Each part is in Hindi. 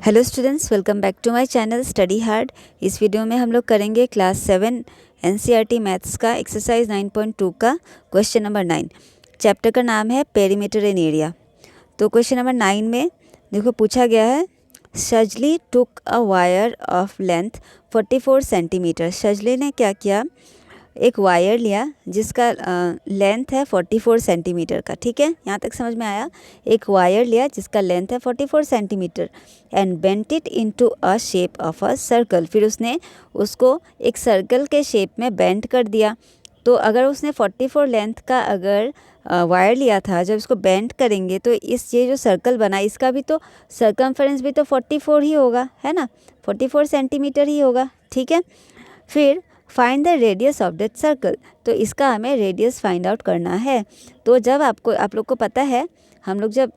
Hello students, welcome back to my channel study hard. इस वीडियो में हम लोग करेंगे क्लास 7 एनसीईआरटी मैथ्स का एक्सरसाइज 9.2 का क्वेश्चन नंबर 9। चैप्टर का नाम है पेरीमीटर इन एरिया। तो क्वेश्चन नंबर 9 में देखो पूछा गया है, Shazli took a wire of length 44 centimetre. Shazli ने क्या किया, एक वायर लिया जिसका लेंथ है 44 सेंटीमीटर का। ठीक है, यहाँ तक समझ में आया। एक वायर लिया जिसका लेंथ है 44 centimetre and bent it into a shape of a circle. फिर उसने उसको एक सर्कल के शेप में बेंट कर दिया। तो अगर उसने 44 लेंथ का अगर वायर लिया था, जब इसको बेंट करेंगे तो ये जो सर्कल बना इसका भी तो सर्कमफरेंस भी तो 44 ही होगा, है ना, 44 सेंटीमीटर ही होगा। ठीक है, फिर find the radius of that circle. तो इसका हमें रेडियस फाइंड आउट करना है। तो जब आप लोग को पता है, हम लोग जब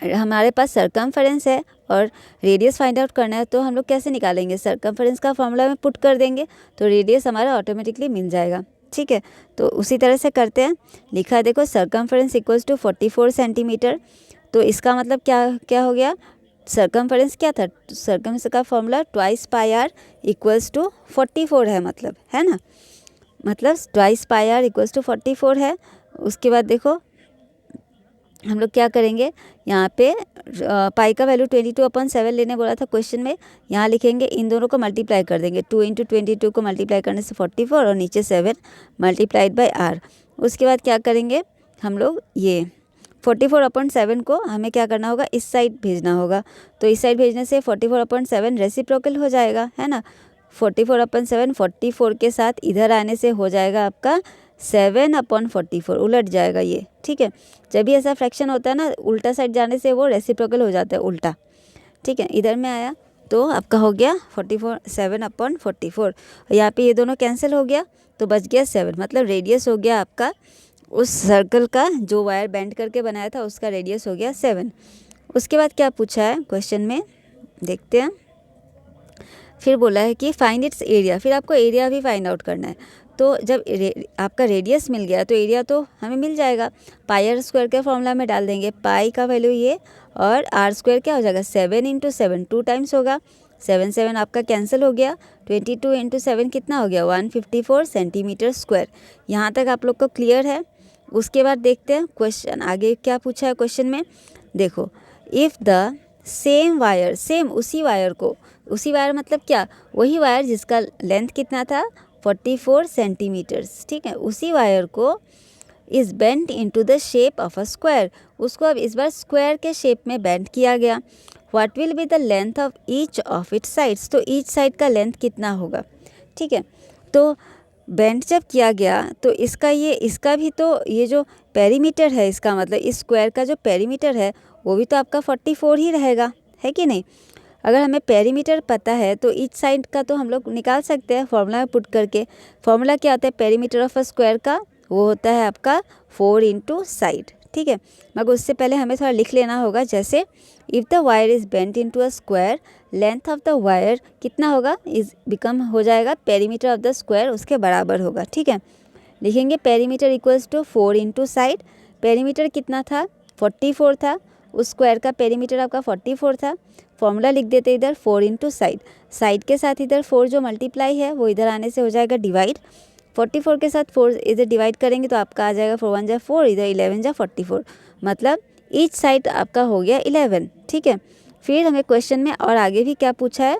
हमारे पास सर्कमफरेंस है और रेडियस फाइंड आउट करना है तो हम लोग कैसे निकालेंगे, सर्कमफरेंस का फॉर्मूला में पुट कर देंगे तो रेडियस हमारा ऑटोमेटिकली मिल जाएगा। ठीक है, तो उसी तरह से करते हैं। लिखा है देखो, सर्कमफरेंस इक्वल्स टू 44 सेंटीमीटर। तो इसका मतलब क्या हो गया, सर्कमफरेंस क्या था, सर्कमफरेंस का formula twice pi r equals to 44 है, मतलब है ना, मतलब twice pi r equals to 44 है। उसके बाद देखो हम लोग क्या करेंगे, यहाँ पे पाई का वैल्यू 22/7 लेने बोला था क्वेश्चन में। यहाँ लिखेंगे, इन दोनों को मल्टीप्लाई कर देंगे। 2 × 22 को मल्टीप्लाई करने से 44 और नीचे 7 मल्टीप्लाइड बाई आर। उसके बाद क्या करेंगे हम लोग, ये 44/7 को हमें क्या करना होगा, इस साइड भेजना होगा। तो इस साइड भेजने से 44/7 रेसिप्रोकल हो जाएगा, है ना। 44/7 44 के साथ इधर आने से हो जाएगा आपका 7/44, उलट जाएगा ये। ठीक है, जब भी ऐसा फ्रैक्शन होता है ना, उल्टा साइड जाने से वो रेसिप्रोकल हो जाता है, उल्टा। ठीक है, इधर में आया तो आपका हो गया 7/44। यहाँ पे ये दोनों कैंसिल हो गया तो बच गया 7, मतलब रेडियस हो गया आपका उस सर्कल का, जो वायर बेंड करके बनाया था उसका रेडियस हो गया 7। उसके बाद क्या पूछा है क्वेश्चन में, देखते हैं। फिर बोला है कि फाइंड इट्स एरिया। फिर आपको एरिया भी फाइंड आउट करना है। तो जब आपका रेडियस मिल गया तो एरिया तो हमें मिल जाएगा। पाई आर स्क्वायर के फॉर्मूला में डाल देंगे, पाई का वैल्यू ये और आर स्क्वायर क्या हो जाएगा, 7 × 7, 2 टाइम्स होगा। 7 आपका कैंसिल हो गया। 22 × 7 कितना हो गया, 154 सेंटीमीटर स्क्वायर। यहाँ तक आप लोग को क्लियर है। उसके बाद देखते हैं क्वेश्चन आगे क्या पूछा है क्वेश्चन में। देखो, if the same wire, same उसी वायर को, उसी वायर मतलब क्या, वही वायर जिसका लेंथ कितना था 44 सेंटीमीटर्स। ठीक है, उसी वायर को is bent into the shape of a square. उसको अब इस बार स्क्वायर के शेप में बेंट किया गया। What will be the length of each of its sides. तो ईच साइड का लेंथ कितना होगा। ठीक है, तो बेंट जब किया गया तो इसका भी तो ये जो पेरीमीटर है, इसका मतलब इस स्क्वायर का जो पेरीमीटर है वो भी तो आपका 44 ही रहेगा, है कि नहीं। अगर हमें पेरीमीटर पता है तो ईच साइड का तो हम लोग निकाल सकते हैं फॉर्मूला में पुट करके। फॉर्मूला क्या होता है पेरीमीटर ऑफ अ स्क्वायर का, वो होता है आपका 4 × साइड। ठीक है, मगर उससे पहले हमें थोड़ा लिख लेना होगा। जैसे if the wire is bent into a square, length of the wire कितना होगा, इज बिकम हो जाएगा पेरीमीटर ऑफ द स्क्वायर, उसके बराबर होगा। ठीक है, लिखेंगे perimeter equals to 4 × side. Perimeter कितना था, 44 था, उस स्क्वायर का पेरीमीटर आपका 44 था। फॉर्मूला लिख देते इधर 4 × साइड। साइड के साथ इधर 4 जो मल्टीप्लाई है वो इधर आने से हो जाएगा डिवाइड। 44 के साथ 4 इधर डिवाइड करेंगे तो आपका आ जाएगा 4 × 1 = 4, इधर 11 × 44, मतलब ईच साइड आपका हो गया 11। ठीक है, फिर हमें क्वेश्चन में और आगे भी क्या पूछा है,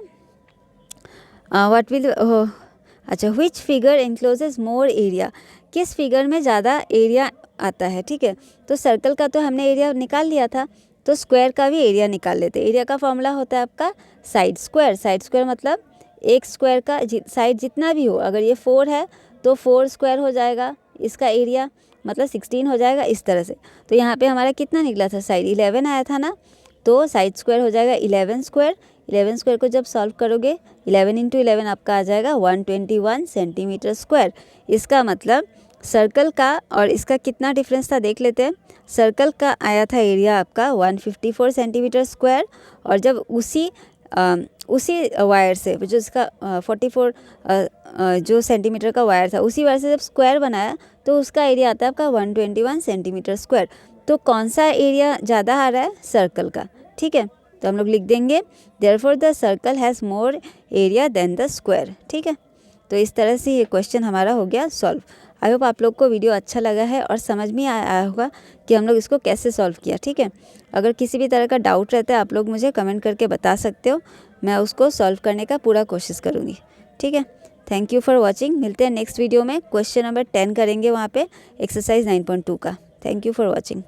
व्हाट विल, अच्छा, which figure encloses more area. किस फिगर में ज़्यादा एरिया आता है। ठीक है, तो सर्कल का तो हमने एरिया निकाल लिया था, तो स्क्वायर का भी एरिया निकाल लेते। एरिया का फॉर्मूला होता है आपका साइड स्क्वायर। साइड स्क्वायर मतलब एक स्क्वायर का साइड जितना भी हो, अगर ये 4 है तो 4 स्क्वायर हो जाएगा इसका एरिया, मतलब 16 हो जाएगा इस तरह से। तो यहाँ पे हमारा कितना निकला था, साइड 11 आया था ना, तो साइड स्क्वायर हो जाएगा 11 स्क्वायर। 11 स्क्वायर को जब सॉल्व करोगे 11 × 11 आपका आ जाएगा 121 सेंटीमीटर स्क्वायर। इसका मतलब सर्कल का और इसका कितना डिफरेंस था देख लेते हैं। सर्कल का आया था एरिया आपका 154 सेंटीमीटर स्क्वायर, और जब उसी वायर से जो इसका 44 जो सेंटीमीटर का वायर था, उसी वायर से जब स्क्वायर बनाया तो उसका एरिया आता है आपका 121 सेंटीमीटर स्क्वायर। तो कौन सा एरिया ज़्यादा आ रहा है, सर्कल का। ठीक है, तो हम लोग लिख देंगे therefore the circle has more area than the square. ठीक है, तो इस तरह से ये क्वेश्चन हमारा हो गया सॉल्व। आई होप आप लोग को वीडियो अच्छा लगा है और समझ में आया होगा कि हम लोग इसको कैसे सॉल्व किया। ठीक है, अगर किसी भी तरह का डाउट रहता है आप लोग मुझे कमेंट करके बता सकते हो, मैं उसको सॉल्व करने का पूरा कोशिश करूँगी। ठीक है, थैंक यू फॉर वॉचिंग। मिलते हैं नेक्स्ट वीडियो में, क्वेश्चन नंबर 10 करेंगे वहाँ पे एक्सरसाइज 9.2 का। Thank you for watching.